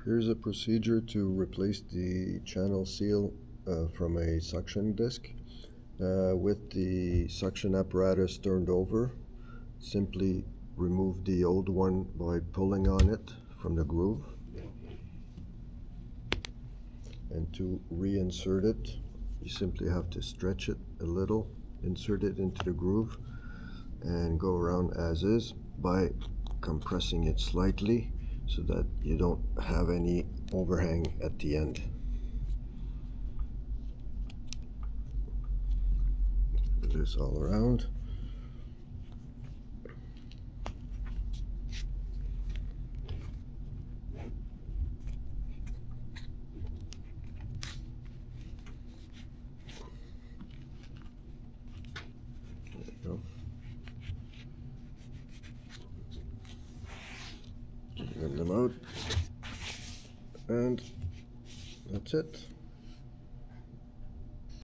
Here's a procedure to replace the channel seal from a suction disc. With the suction apparatus turned over, simply remove the old one by pulling on it from the groove. And to reinsert it, you simply have to stretch it a little, insert it into the groove, and go around as is by compressing it slightly so that you don't have any overhang at the end. Do this all around. There you go. Get them out, and that's it.